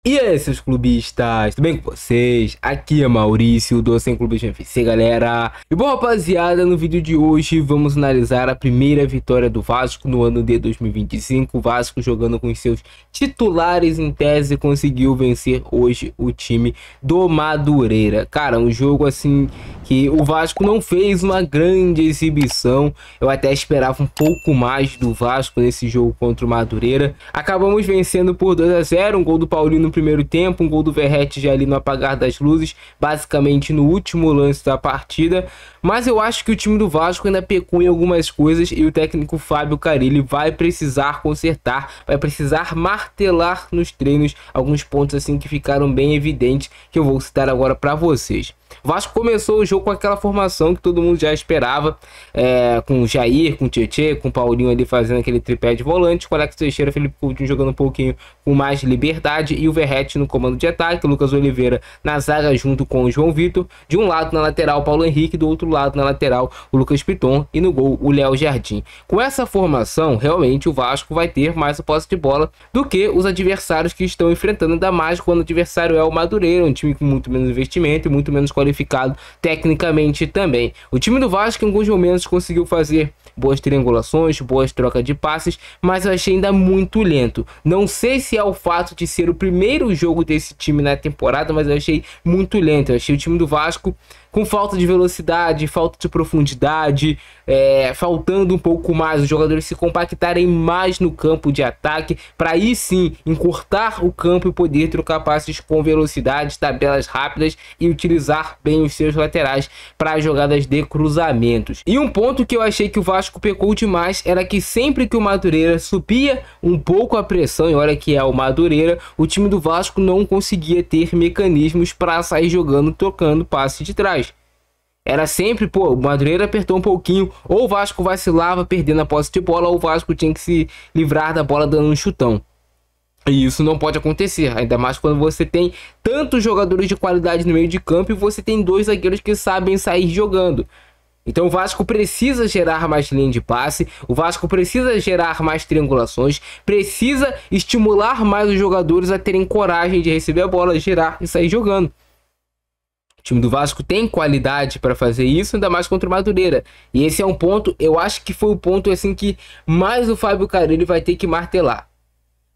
E aí, seus clubistas, tudo bem com vocês? Aqui é Maurício, do Sem Clubismo FC, galera. E bom, rapaziada, no vídeo de hoje vamos analisar a primeira vitória do Vasco no ano de 2025. O Vasco jogando com os seus titulares em tese conseguiu vencer hoje o time do Madureira. Cara, um jogo assim que o Vasco não fez uma grande exibição. Eu até esperava um pouco mais do Vasco nesse jogo contra o Madureira. Acabamos vencendo por 2 a 0, um gol do Paulinho no primeiro tempo, um gol do Verratti já ali no apagar das luzes, basicamente no último lance da partida. Mas eu acho que o time do Vasco ainda pecou em algumas coisas e o técnico Fábio Carille vai precisar consertar, vai precisar martelar nos treinos alguns pontos assim que ficaram bem evidentes, que eu vou citar agora para vocês. O Vasco começou o jogo com aquela formação que todo mundo já esperava, com o Jair, com o Tietê, com o Paulinho ali fazendo aquele tripé de volante, com o Alex Teixeira, Felipe Coutinho jogando um pouquinho com mais liberdade e o Verratti no comando de ataque, o Lucas Oliveira na zaga junto com o João Vitor, de um lado na lateral Paulo Henrique, do outro lado na lateral o Lucas Piton e no gol o Léo Jardim. Com essa formação, realmente o Vasco vai ter mais a posse de bola do que os adversários que estão enfrentando, ainda mais quando o adversário é o Madureira, um time com muito menos investimento e muito menos qualificado tecnicamente também. O time do Vasco em alguns momentos conseguiu fazer boas triangulações, boas trocas de passes, mas eu achei ainda muito lento. Não sei se é o fato de ser o primeiro jogo desse time na temporada, mas eu achei muito lento. Eu achei o time do Vasco com falta de velocidade, falta de profundidade, faltando um pouco mais os jogadores se compactarem mais no campo de ataque, para aí sim encurtar o campo e poder trocar passes com velocidade, tabelas rápidas e utilizar bem os seus laterais para jogadas de cruzamentos. E um ponto que eu achei que o Vasco pecou demais era que sempre que o Madureira subia um pouco a pressão, e olha que é o Madureira, o time do Vasco não conseguia ter mecanismos para sair jogando, tocando passe de trás. Era sempre, pô, o Madureira apertou um pouquinho, ou o Vasco vacilava perdendo a posse de bola, ou o Vasco tinha que se livrar da bola dando um chutão. E isso não pode acontecer, ainda mais quando você tem tantos jogadores de qualidade no meio de campo e você tem dois zagueiros que sabem sair jogando. Então o Vasco precisa gerar mais linha de passe, o Vasco precisa gerar mais triangulações, precisa estimular mais os jogadores a terem coragem de receber a bola, girar e sair jogando. O time do Vasco tem qualidade para fazer isso, ainda mais contra o Madureira. E esse é um ponto, eu acho que foi o ponto assim que mais o Fábio Carille vai ter que martelar.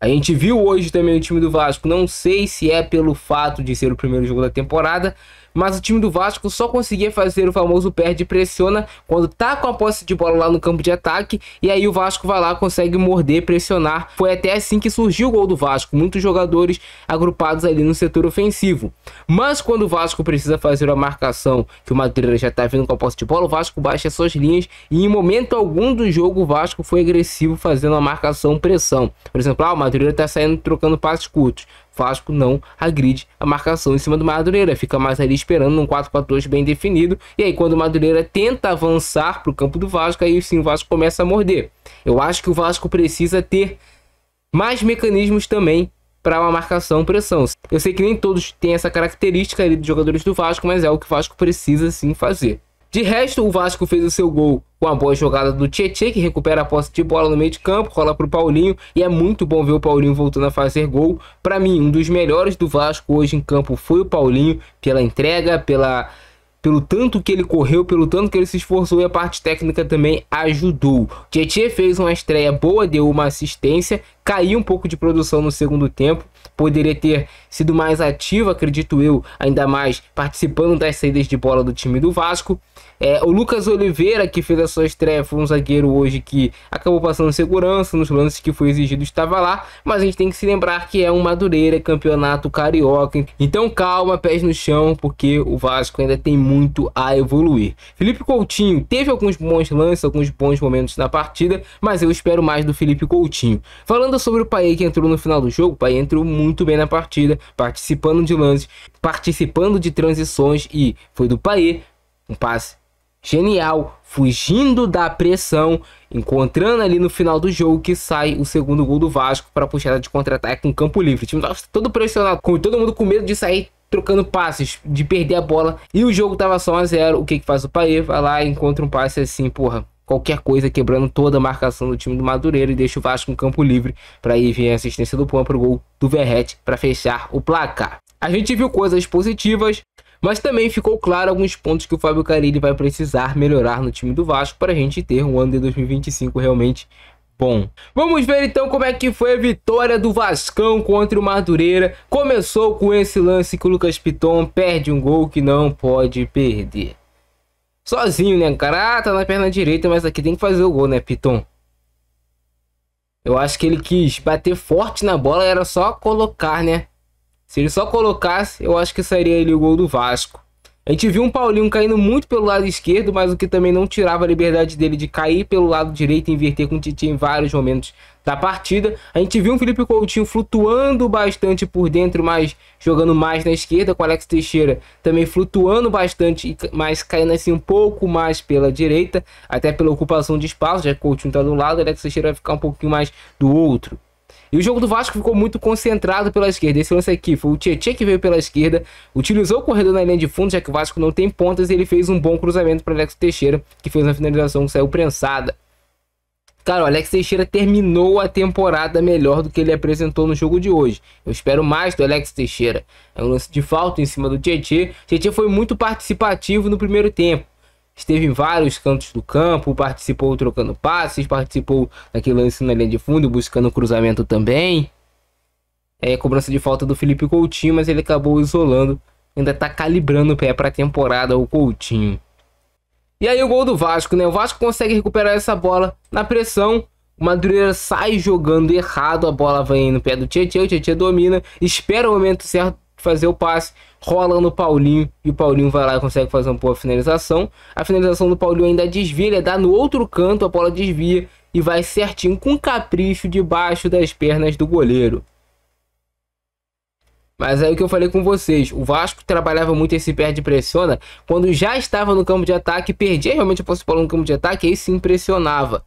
A gente viu hoje também o time do Vasco, não sei se é pelo fato de ser o primeiro jogo da temporada, mas o time do Vasco só conseguia fazer o famoso perde e pressiona quando tá com a posse de bola lá no campo de ataque, e aí o Vasco vai lá, consegue morder, pressionar. Foi até assim que surgiu o gol do Vasco, muitos jogadores agrupados ali no setor ofensivo. Mas quando o Vasco precisa fazer a marcação, que o Madureira já tá vindo com a posse de bola, o Vasco baixa suas linhas e em momento algum do jogo o Vasco foi agressivo fazendo a marcação pressão. Por exemplo, o Madureira tá saindo trocando passes curtos. Vasco não agride a marcação em cima do Madureira, fica mais ali esperando num 4-4-2 bem definido, e aí quando o Madureira tenta avançar para o campo do Vasco, aí sim o Vasco começa a morder. Eu acho que o Vasco precisa ter mais mecanismos também para uma marcação pressão. Eu sei que nem todos têm essa característica ali dos jogadores do Vasco, mas é o que o Vasco precisa sim fazer. De resto, o Vasco fez o seu gol com a boa jogada do Tietê, que recupera a posse de bola no meio de campo, rola para o Paulinho, e é muito bom ver o Paulinho voltando a fazer gol. Para mim, um dos melhores do Vasco hoje em campo foi o Paulinho, pela entrega, pelo tanto que ele correu, pelo tanto que ele se esforçou, e a parte técnica também ajudou. Tietê fez uma estreia boa, deu uma assistência, caiu um pouco de produção no segundo tempo, poderia ter sido mais ativo, acredito eu, ainda mais participando das saídas de bola do time do Vasco. O Lucas Oliveira, que fez a sua estreia, foi um zagueiro hoje que acabou passando segurança nos lances que foi exigido, estava lá, mas a gente tem que se lembrar que é um Madureira, campeonato carioca, então calma, pés no chão, porque o Vasco ainda tem muito a evoluir. Felipe Coutinho teve alguns bons lances, alguns bons momentos na partida, mas eu espero mais do Felipe Coutinho. Falando sobre o Payet, que entrou no final do jogo, o Payet entrou muito bem na partida, participando de lances, participando de transições, e foi do Payet um passe genial, fugindo da pressão, encontrando ali no final do jogo que sai o segundo gol do Vasco para puxada de contra-ataque com campo livre. O time estava todo pressionado, com todo mundo com medo de sair trocando passes, de perder a bola, e o jogo tava só 1 a 0. O que faz o Payet? Vai lá e encontra um passe assim, porra, qualquer coisa, quebrando toda a marcação do time do Madureira e deixa o Vasco no campo livre para ir vir a assistência do Pampa pro gol do Verratti para fechar o placar. A gente viu coisas positivas, mas também ficou claro alguns pontos que o Fábio Carille vai precisar melhorar no time do Vasco para a gente ter um ano de 2025 realmente bom. Vamos ver então como é que foi a vitória do Vascão contra o Madureira. Começou com esse lance que o Lucas Piton perde um gol que não pode perder. Sozinho, né, cara? Ah, tá na perna direita, mas aqui tem que fazer o gol, né, Piton? Eu acho que ele quis bater forte na bola, era só colocar, né? Se ele só colocasse, eu acho que sairia ali o gol do Vasco. A gente viu um Paulinho caindo muito pelo lado esquerdo, mas o que também não tirava a liberdade dele de cair pelo lado direito e inverter com o Titi em vários momentos da partida. A gente viu um Felipe Coutinho flutuando bastante por dentro, mas jogando mais na esquerda, com o Alex Teixeira também flutuando bastante, mas caindo assim um pouco mais pela direita, até pela ocupação de espaço, já que o Coutinho está do lado, o Alex Teixeira vai ficar um pouquinho mais do outro. E o jogo do Vasco ficou muito concentrado pela esquerda. Esse lance aqui foi o Tietê que veio pela esquerda, utilizou o corredor na linha de fundo, já que o Vasco não tem pontas, e ele fez um bom cruzamento para Alex Teixeira, que fez uma finalização que saiu prensada. Cara, o Alex Teixeira terminou a temporada melhor do que ele apresentou no jogo de hoje. Eu espero mais do Alex Teixeira. É um lance de falta em cima do Tietê. Tietê foi muito participativo no primeiro tempo. Esteve em vários cantos do campo, participou trocando passes, participou daquele lance na linha de fundo, buscando cruzamento também. Cobrança de falta do Felipe Coutinho, mas ele acabou isolando. Ainda tá calibrando o pé para a temporada o Coutinho. E aí o gol do Vasco, né? O Vasco consegue recuperar essa bola na pressão. O Madureira sai jogando errado, a bola vai no pé do Tietê, o Tietê domina, espera o momento certo de fazer o passe, rola no Paulinho e o Paulinho vai lá e consegue fazer uma boa finalização. A finalização do Paulinho ainda desvia, ele dá no outro canto, a bola desvia e vai certinho com capricho debaixo das pernas do goleiro. Mas aí o que eu falei com vocês, o Vasco trabalhava muito esse perde e pressiona quando já estava no campo de ataque, perdia realmente a posse de bola no campo de ataque, aí se impressionava.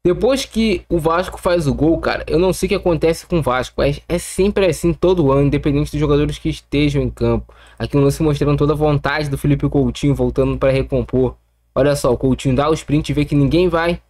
Depois que o Vasco faz o gol, cara, eu não sei o que acontece com o Vasco, mas é sempre assim todo ano, independente dos jogadores que estejam em campo. Aqui no lance mostrando toda a vontade do Felipe Coutinho voltando para recompor. Olha só, o Coutinho dá o sprint e vê que ninguém vai.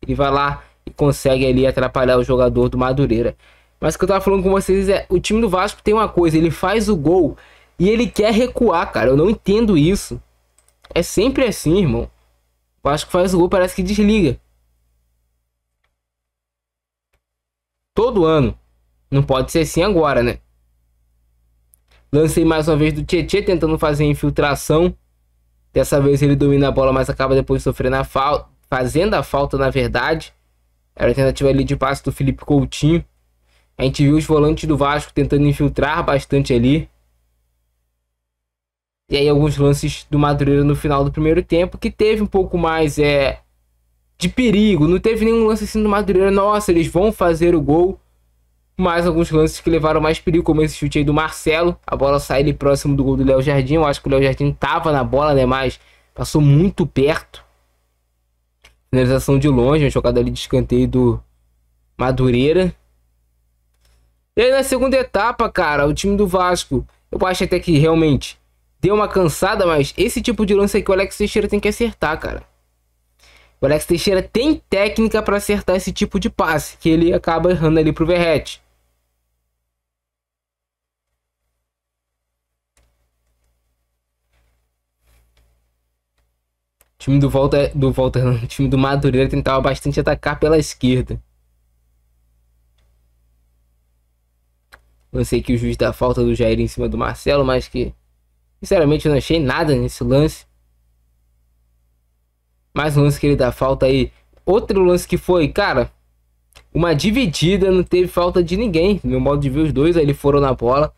Ele vai lá e consegue ali atrapalhar o jogador do Madureira. Mas o que eu tava falando com vocês é, o time do Vasco tem uma coisa, ele faz o gol e ele quer recuar, cara. Eu não entendo isso. É sempre assim, irmão. O Vasco faz o gol, parece que desliga. Todo ano. Não pode ser assim agora, né? Lancei mais uma vez do Tietê tentando fazer a infiltração. Dessa vez ele domina a bola, mas acaba depois sofrendo a falta, fazendo a falta na verdade. Era a tentativa ali de passe do Felipe Coutinho. A gente viu os volantes do Vasco tentando infiltrar bastante ali. E aí alguns lances do Madureira no final do primeiro tempo, que teve um pouco mais de perigo. Não teve nenhum lance assim do Madureira, nossa, eles vão fazer o gol. Mas alguns lances que levaram mais perigo, como esse chute aí do Marcelo. A bola sai ali próximo do gol do Léo Jardim. Eu acho que o Léo Jardim tava na bola, né? Mas passou muito perto. Finalização de longe, uma jogada ali de escanteio do Madureira. E aí na segunda etapa, cara, o time do Vasco, eu acho até que realmente deu uma cansada, mas esse tipo de lance aqui o Alex Teixeira tem que acertar, cara. O Alex Teixeira tem técnica para acertar esse tipo de passe, que ele acaba errando ali pro Verratti. O time o time do Madureira tentava bastante atacar pela esquerda. Lancei aqui o juiz da falta do Jair em cima do Marcelo, mas que sinceramente eu não achei nada nesse lance. Mais um lance que ele dá falta aí. Outro lance que foi, cara, uma dividida, não teve falta de ninguém. No meu modo de ver, os dois aí foram na bola.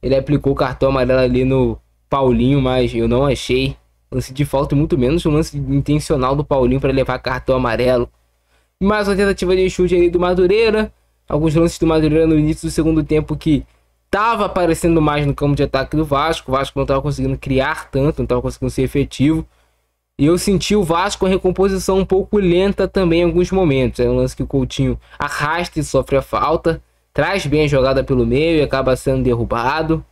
Ele aplicou o cartão amarelo ali no Paulinho, mas eu não achei lance de falta, muito menos um lance intencional do Paulinho para levar cartão amarelo. Mais uma tentativa de chute ali do Madureira. Alguns lances do Madureira no início do segundo tempo que tava aparecendo mais no campo de ataque do Vasco. O Vasco não estava conseguindo criar tanto, não estava conseguindo ser efetivo. E eu senti o Vasco a recomposição um pouco lenta também em alguns momentos. É um lance que o Coutinho arrasta e sofre a falta. Traz bem a jogada pelo meio e acaba sendo derrubado.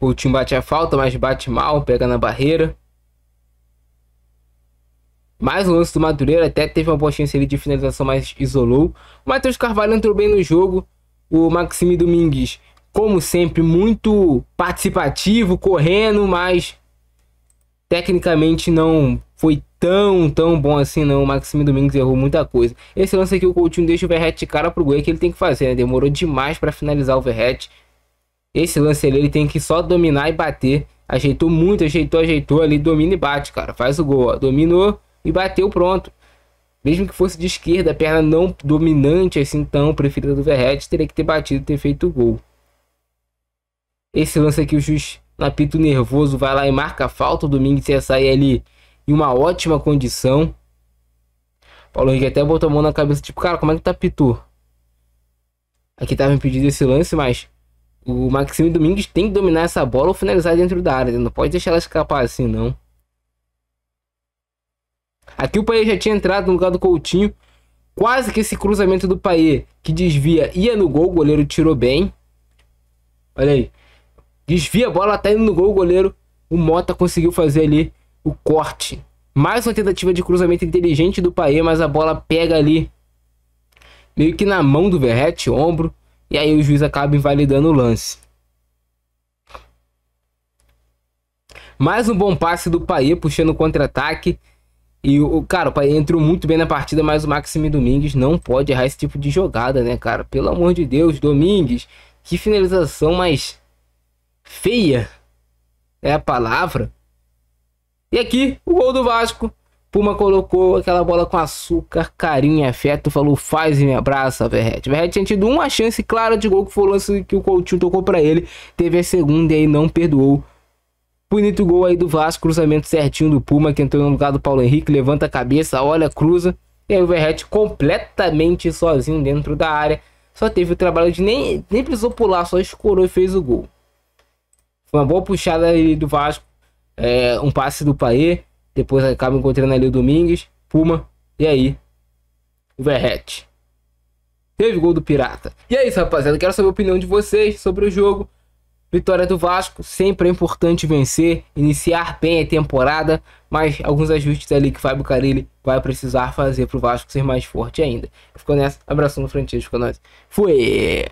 Coutinho bate a falta, mas bate mal, pega na barreira. Mais um lance do Madureira, até teve uma boa chance ali de finalização, mas isolou. O Matheus Carvalho entrou bem no jogo. O Maxime Domingues, como sempre, muito participativo, correndo, mas tecnicamente não foi tão bom assim não. O Maxime Domingues errou muita coisa. Esse lance aqui o Coutinho deixa o Verratti de cara pro gol, é que ele tem que fazer, né? Demorou demais para finalizar o Verratti. Esse lance ali ele tem que só dominar e bater. Ajeitou muito, ajeitou ali, domina e bate, cara. Faz o gol, ó. Dominou e bateu, pronto. Mesmo que fosse de esquerda, a perna não dominante assim tão preferida do Verratti, teria que ter batido e ter feito o gol. Esse lance aqui o juiz, no apito nervoso, vai lá e marca a falta. O Domingues ia sair ali em uma ótima condição. Paulo Henrique até botou a mão na cabeça, tipo, cara, como é que tá apitou? Aqui tava impedido esse lance, mas o Maxime Domingues tem que dominar essa bola ou finalizar dentro da área. Não pode deixar ela escapar assim, não. Aqui o Payet já tinha entrado no lugar do Coutinho. Quase que esse cruzamento do Payet, que desvia, ia no gol. O goleiro tirou bem. Olha aí. Desvia a bola, tá indo no gol. O goleiro, o Mota, conseguiu fazer ali o corte. Mais uma tentativa de cruzamento inteligente do Payet, mas a bola pega ali meio que na mão do Verratti, ombro. E aí o juiz acaba invalidando o lance. Mais um bom passe do Payet, puxando o contra-ataque. E o Payet entrou muito bem na partida, mas o Maxime Domingues não pode errar esse tipo de jogada, né, cara? Pelo amor de Deus, Domingues, que finalização mais feia é a palavra. E aqui, o gol do Vasco. Puma colocou aquela bola com açúcar, carinho e afeto, falou, faz e me abraça, Verratti. Verratti tinha tido uma chance clara de gol, que foi o lance que o Coutinho tocou pra ele. Teve a segunda e aí não perdoou. Bonito gol aí do Vasco, cruzamento certinho do Puma, que entrou no lugar do Paulo Henrique, levanta a cabeça, olha, cruza. E aí o Verratti completamente sozinho dentro da área. Só teve o trabalho de nem precisou pular, só escorou e fez o gol. Foi uma boa puxada aí do Vasco. Um passe do Payet. Depois acaba encontrando ali o Domingues, Puma. E aí, o Verratti. Teve gol do Pirata. E é isso, rapaziada. Quero saber a opinião de vocês sobre o jogo. Vitória do Vasco, sempre é importante vencer, iniciar bem a temporada, mas alguns ajustes ali que o Fábio Carille vai precisar fazer para o Vasco ser mais forte ainda. Ficou nessa, abração no Francisco, com nós. Fui!